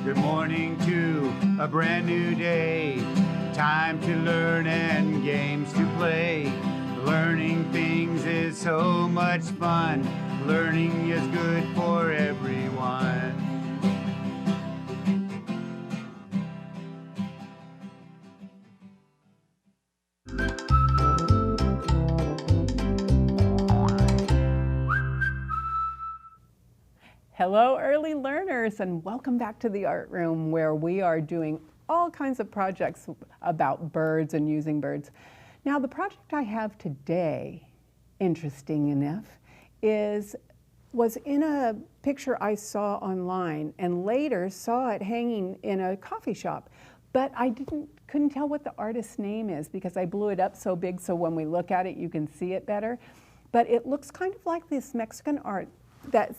Good morning to a brand new day. Time to learn and games to play. Learning things is so much fun. Learning is good for everyone. Hello, early learners, and welcome back to the art room where we are doing all kinds of projects about birds and using birds. Now, the project I have today, interesting enough, was in a picture I saw online and later saw it hanging in a coffee shop. But I couldn't tell what the artist's name is because I blew it up so big so when we look at it you can see it better. But it looks kind of like this Mexican art that's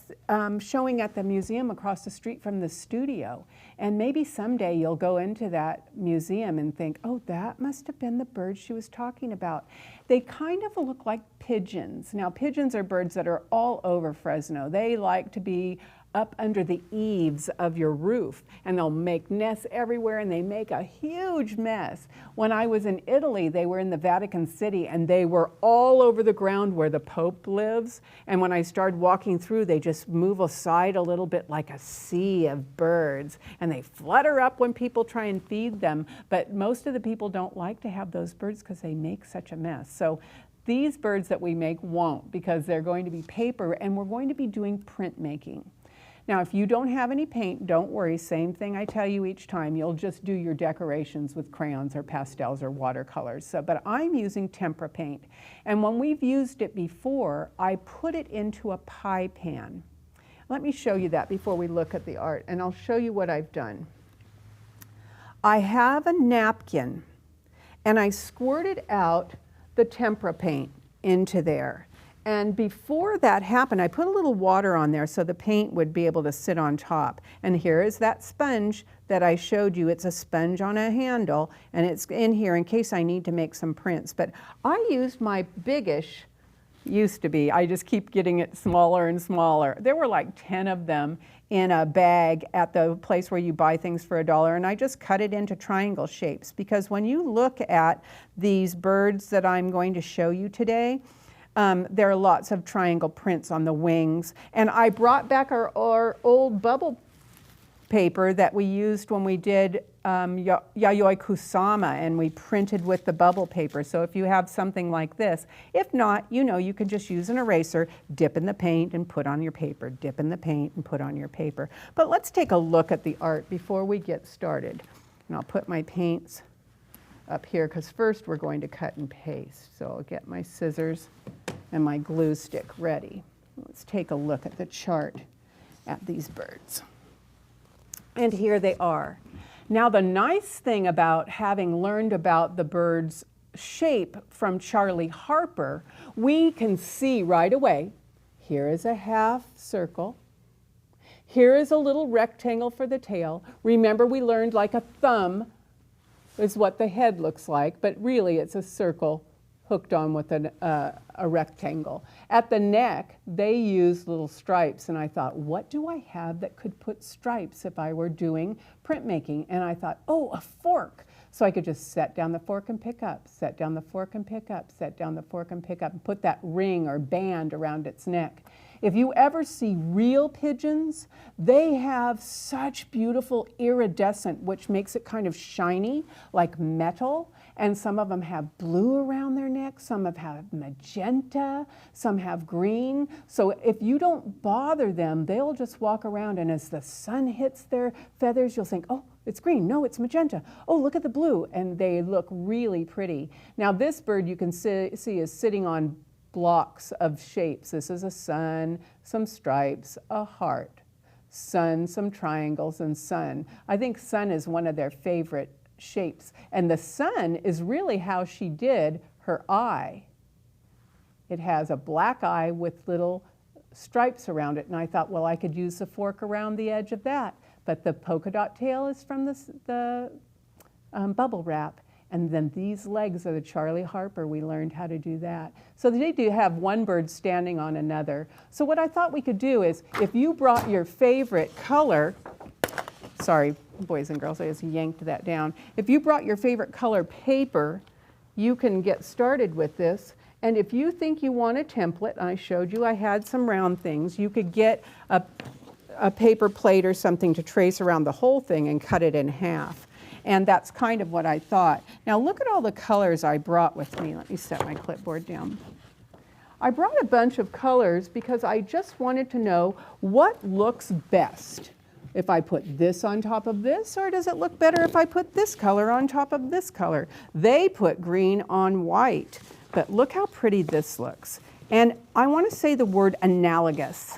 showing at the museum across the street from the studio. And maybe someday you'll go into that museum and think, oh, that must have been the bird she was talking about. They kind of look like pigeons. Now, pigeons are birds that are all over Fresno. They like to be up under the eaves of your roof, and they'll make nests everywhere, and they make a huge mess. When I was in Italy, they were in the Vatican City, and they were all over the ground where the Pope lives. And when I started walking through, they just move aside a little bit like a sea of birds, and they flutter up when people try and feed them. But most of the people don't like to have those birds because they make such a mess. So these birds that we make won't, because they're going to be paper, and we're going to be doing printmaking. Now, if you don't have any paint, don't worry, same thing I tell you each time. You'll just do your decorations with crayons or pastels or watercolors. But I'm using tempera paint. And when we've used it before, I put it into a pie pan. Let me show you that before we look at the art, and I'll show you what I've done. I have a napkin, and I squirted out the tempera paint into there. And before that happened, I put a little water on there so the paint would be able to sit on top. And here is that sponge that I showed you. It's a sponge on a handle, and it's in here in case I need to make some prints. But I used my biggish, used to be, I just keep getting it smaller and smaller. There were like 10 of them in a bag at the place where you buy things for $1, and I just cut it into triangle shapes. Because when you look at these birds that I'm going to show you today, there are lots of triangle prints on the wings. And I brought back our old bubble paper that we used when we did Yayoi Kusama, and we printed with the bubble paper. So if you have something like this, if not, you can just use an eraser, dip in the paint and put on your paper, dip in the paint and put on your paper. But let's take a look at the art before we get started. And I'll put my paints up here, because first we're going to cut and paste. So I'll get my scissors and my glue stick ready. Let's take a look at the chart at these birds. And here they are. Now, the nice thing about having learned about the bird's shape from Charlie Harper, we can see right away, here is a half circle. Here is a little rectangle for the tail. Remember, we learned like a thumb is what the head looks like, but really it's a circle hooked on with a rectangle. At the neck, they used little stripes, and I thought, what do I have that could put stripes if I were doing printmaking? And I thought, oh, a fork. So I could just set down the fork and pick up, set down the fork and pick up, set down the fork and pick up, and put that ring or band around its neck. If you ever see real pigeons, they have such beautiful iridescent, which makes it kind of shiny, like metal. And some of them have blue around their neck, some have magenta, some have green. So if you don't bother them, they'll just walk around, and as the sun hits their feathers, you'll think, oh, it's green, no, it's magenta. Oh, look at the blue, and they look really pretty. Now this bird you can see is sitting on blocks of shapes. This is a sun, some stripes, a heart, sun, some triangles, and sun. I think sun is one of their favorite shapes. And the sun is really how she did her eye. It has a black eye with little stripes around it. And I thought, well, I could use the fork around the edge of that. But the polka dot tail is from the bubble wrap. And then these legs are the Charlie Harper. We learned how to do that. So they do have one bird standing on another. So what I thought we could do is, if you brought your favorite color, Sorry, boys and girls, I just yanked that down. If you brought your favorite color paper, you can get started with this. And if you think you want a template, I showed you I had some round things, you could get a paper plate or something to trace around the whole thing and cut it in half. And that's kind of what I thought. Now look at all the colors I brought with me. Let me set my clipboard down. I brought a bunch of colors because I just wanted to know what looks best. If I put this on top of this, or does it look better if I put this color on top of this color? They put green on white, but look how pretty this looks. And I want to say the word analogous.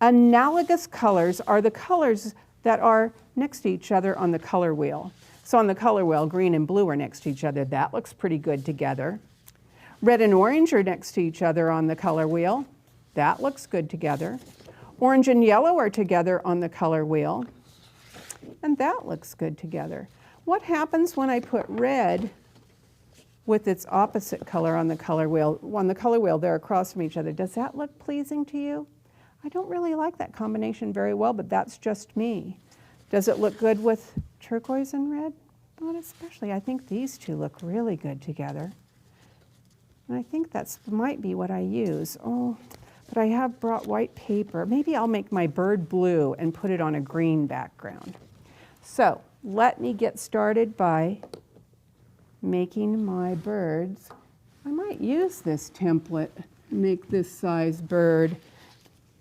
Analogous colors are the colors that are next to each other on the color wheel. So on the color wheel, green and blue are next to each other. That looks pretty good together. Red and orange are next to each other on the color wheel. That looks good together. Orange and yellow are together on the color wheel. And that looks good together. What happens when I put red with its opposite color on the color wheel? On the color wheel, they're across from each other. Does that look pleasing to you? I don't really like that combination very well, but that's just me. Does it look good with turquoise and red? Not especially. I think these two look really good together. And I think that's might be what I use. Oh, but I have brought white paper. Maybe I'll make my bird blue and put it on a green background. So let me get started by making my birds. I might use this template, make this size bird.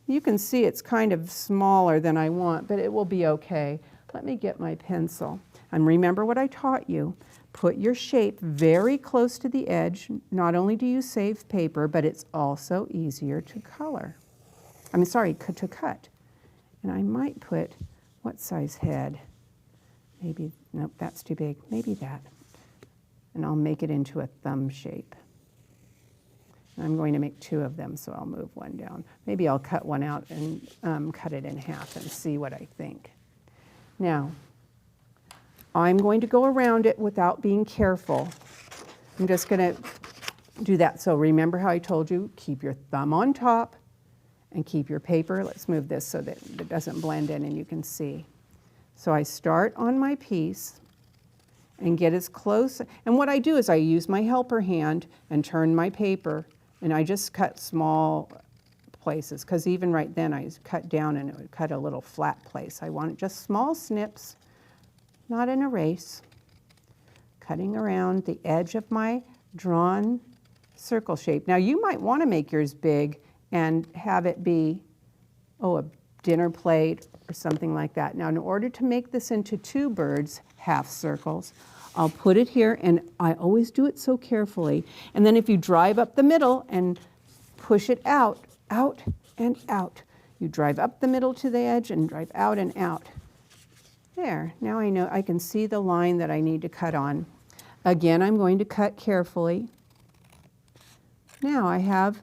You can see it's kind of smaller than I want, but it will be okay. Let me get my pencil. And remember what I taught you. Put your shape very close to the edge. Not only do you save paper, but it's also easier to color. To cut. And I might put, what size head? Maybe, nope, that's too big. Maybe that. And I'll make it into a thumb shape. I'm going to make two of them, so I'll move one down. Maybe I'll cut one out and cut it in half and see what I think. Now, I'm going to go around it without being careful. I'm just going to do that. So remember how I told you, keep your thumb on top and keep your paper. Let's move this so that it doesn't blend in and you can see. So I start on my piece and get as close. And what I do is I use my helper hand and turn my paper, and I just cut small places, because even right then I cut down and it would cut a little flat place. I want just small snips, not an erase. Cutting around the edge of my drawn circle shape. Now you might want to make yours big and have it be, a dinner plate or something like that. Now in order to make this into two birds, half circles, I'll put it here, and I always do it so carefully. And then if you drive up the middle and push it out, out and out. You drive up the middle to the edge and drive out and out. There, now I know I can see the line that I need to cut on. Again, I'm going to cut carefully. Now I have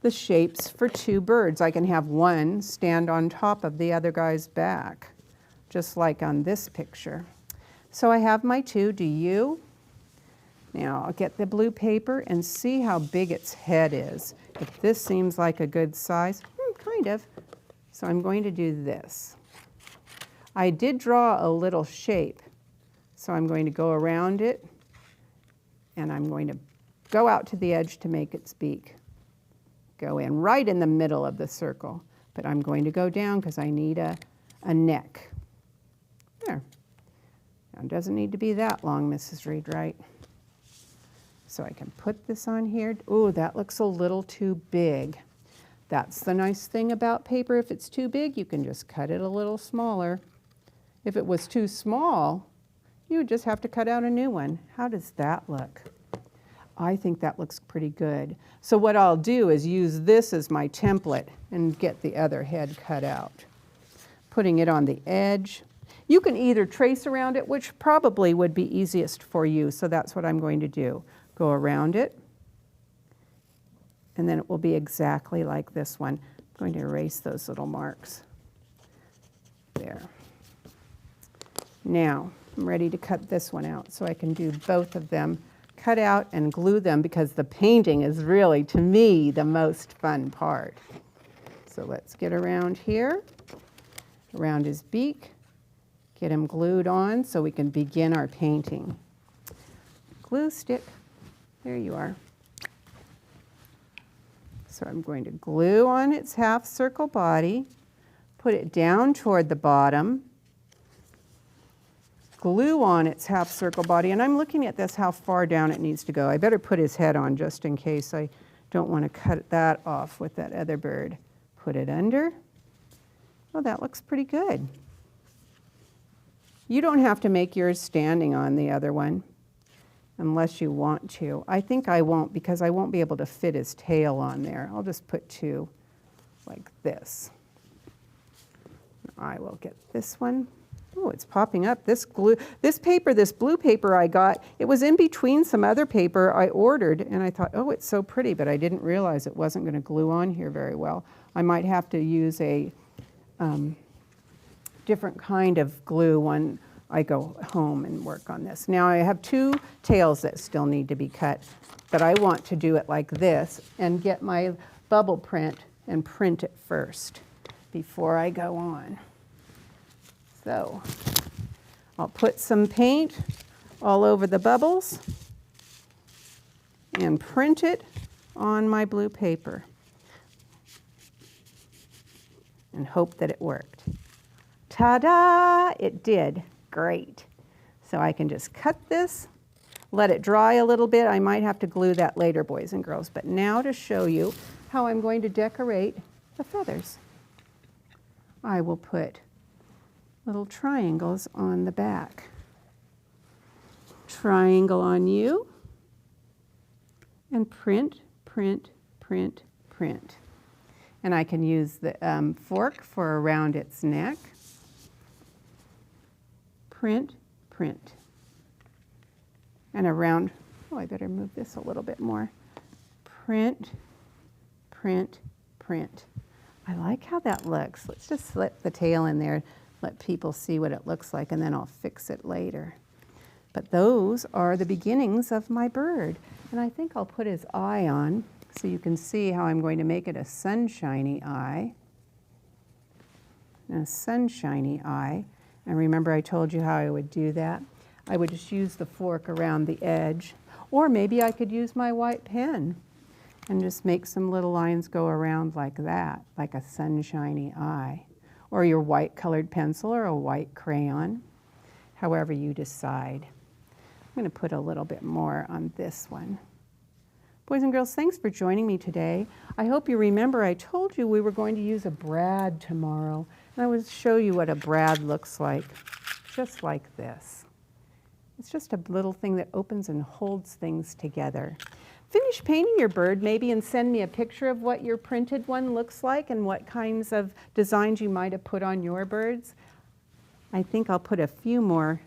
the shapes for two birds. I can have one stand on top of the other guy's back, just like on this picture. So I have my two, do you? Now I'll get the blue paper and see how big its head is. If this seems like a good size, kind of. So I'm going to do this. I did draw a little shape, so I'm going to go around it, and I'm going to go out to the edge to make its beak. Go in right in the middle of the circle, but I'm going to go down because I need a neck. There. Now it doesn't need to be that long, Mrs. Reed, right? So I can put this on here. Ooh, that looks a little too big. That's the nice thing about paper. If it's too big, you can just cut it a little smaller. If it was too small, you would just have to cut out a new one. How does that look? I think that looks pretty good. So what I'll do is use this as my template and get the other head cut out. Putting it on the edge. You can either trace around it, which probably would be easiest for you, so that's what I'm going to do. Go around it, and then it will be exactly like this one. I'm going to erase those little marks. There. Now, I'm ready to cut this one out, so I can do both of them, cut out and glue them, because the painting is really, to me, the most fun part. So let's get around here, around his beak, get them glued on so we can begin our painting. Glue stick, there you are. So I'm going to glue on its half circle body, put it down toward the bottom, glue on its half circle body, and I'm looking at this how far down it needs to go. I better put his head on just in case I don't want to cut that off with that other bird. Put it under. Oh, that looks pretty good. You don't have to make yours standing on the other one unless you want to. I think I won't because I won't be able to fit his tail on there. I'll just put two like this. I will get this one. Oh, it's popping up. This glue, this paper, this blue paper I got, it was in between some other paper I ordered, and I thought, oh, it's so pretty, but I didn't realize it wasn't going to glue on here very well. I might have to use a different kind of glue when I go home and work on this. Now I have two tails that still need to be cut, but I want to do it like this and get my bubble print and print it first before I go on. So I'll put some paint all over the bubbles and print it on my blue paper and hope that it worked. Ta-da! It did. Great. So I can just cut this, let it dry a little bit. I might have to glue that later, boys and girls, but now to show you how I'm going to decorate the feathers. I will put little triangles on the back. Triangle on you, and print, print, print, print. And I can use the fork for around its neck. Print, print. And around, oh, I better move this a little bit more. Print, print, print. I like how that looks. Let's just slip the tail in there, let people see what it looks like, and then I'll fix it later. But those are the beginnings of my bird. And I think I'll put his eye on so you can see how I'm going to make it a sunshiny eye. And a sunshiny eye. And remember I told you how I would do that? I would just use the fork around the edge. Or maybe I could use my white pen and just make some little lines go around like that, like a sunshiny eye. Or your white colored pencil or a white crayon, however you decide. I'm going to put a little bit more on this one. Boys and girls, thanks for joining me today. I hope you remember I told you we were going to use a brad tomorrow, and I would show you what a brad looks like, just like this. It's just a little thing that opens and holds things together. Finish painting your bird maybe and send me a picture of what your printed one looks like and what kinds of designs you might have put on your birds. I think I'll put a few more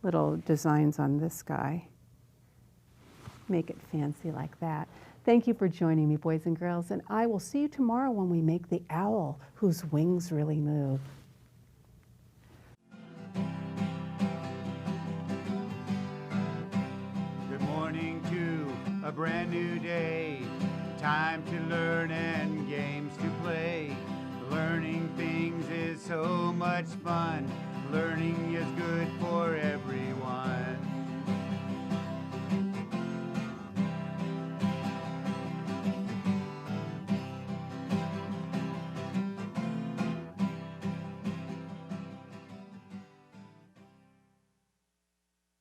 little designs on this guy. Make it fancy like that. Thank you for joining me, boys and girls, and I will see you tomorrow when we make the owl whose wings really move. Good morning to a brand new day. Time to learn and games to play. Learning things is so much fun. Learning is good for everyone.